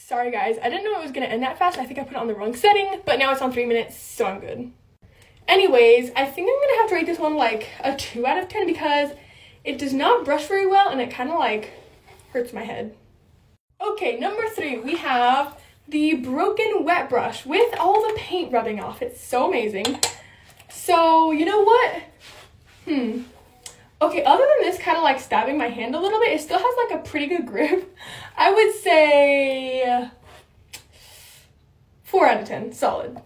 Sorry guys, I didn't know it was gonna end that fast. I think I put it on the wrong setting, but now it's on 3 minutes, so I'm good. Anyways, I think I'm gonna have to rate this one like a 2 out of 10 because it does not brush very well and it kind of like hurts my head. Okay, number 3, we have the broken wet brush with all the paint rubbing off. It's so amazing. So, you know what? Okay, other than this kind of like stabbing my hand a little bit, it still has like a pretty good grip. I would say 4 out of 10, solid.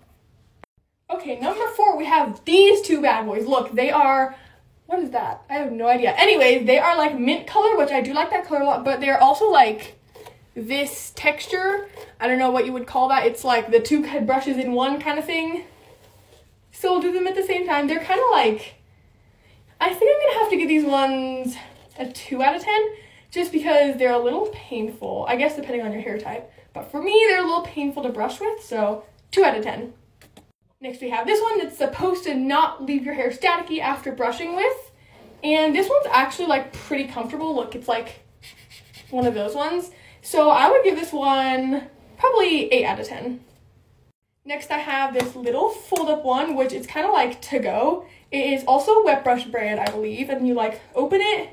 Okay, number 4, we have these two bad boys. Look, they are, what is that? I have no idea. Anyways, they are like mint color, which I do like that color a lot, but they're also like this texture. I don't know what you would call that. It's like the two brushes in one kind of thing. So we'll do them at the same time. They're kind of like, I think I'm gonna have to give these ones a 2 out of 10 just because they're a little painful, I guess depending on your hair type. But for me, they're a little painful to brush with, so 2 out of 10. Next we have this one that's supposed to not leave your hair staticky after brushing with. And this one's actually like pretty comfortable. Look, it's like one of those ones. So I would give this one probably 8 out of 10. Next I have this little fold-up one, which is kind of like to go. It is also wet brush brand, I believe, and you like open it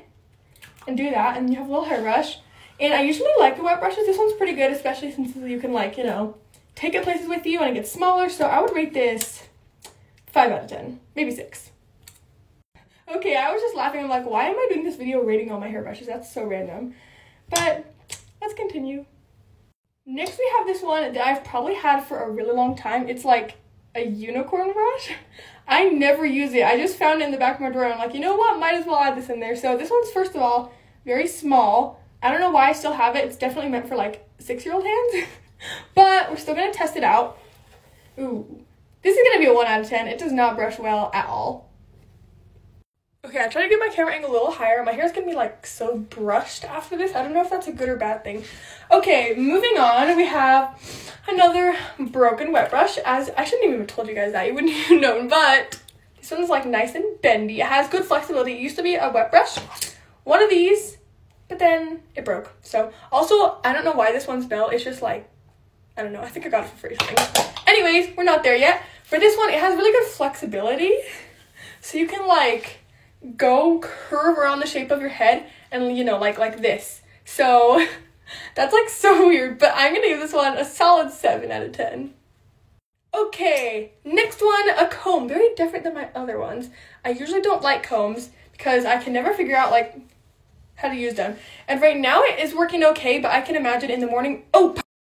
and do that, and you have a little hairbrush. And I usually like the wet brushes. This one's pretty good, especially since you can like, you know, take it places with you and it gets smaller. So I would rate this 5 out of 10, maybe 6. Okay, I was just laughing. I'm like, why am I doing this video rating all my hairbrushes? That's so random. But let's continue. Next we have this one that I've probably had for a really long time. It's like a unicorn brush. I never use it. I just found it in the back of my drawer. I'm like, you know what? Might as well add this in there. So this one's, first of all, very small. I don't know why I still have it. It's definitely meant for like 6-year-old hands. But we're still going to test it out. Ooh. This is going to be a 1 out of 10. It does not brush well at all. Okay, I tried to get my camera angle a little higher. My hair is going to be like so brushed after this. I don't know if that's a good or bad thing. Okay, moving on. We have another broken wet brush. As I shouldn't even have told you guys that. You wouldn't even known. But this one's like nice and bendy. It has good flexibility. It used to be a wet brush. One of these, but then it broke. So also, I don't know why this one's bell. It's just like, I don't know. I think I got it for free. Anyways, we're not there yet. For this one, it has really good flexibility. So you can like go curve around the shape of your head and, you know, like this. So that's like so weird, but I'm gonna give this one a solid 7 out of 10. Okay, next one, a comb. Very different than my other ones. I usually don't like combs because I can never figure out like how to use them. And right now it is working okay, but I can imagine in the morning, oh,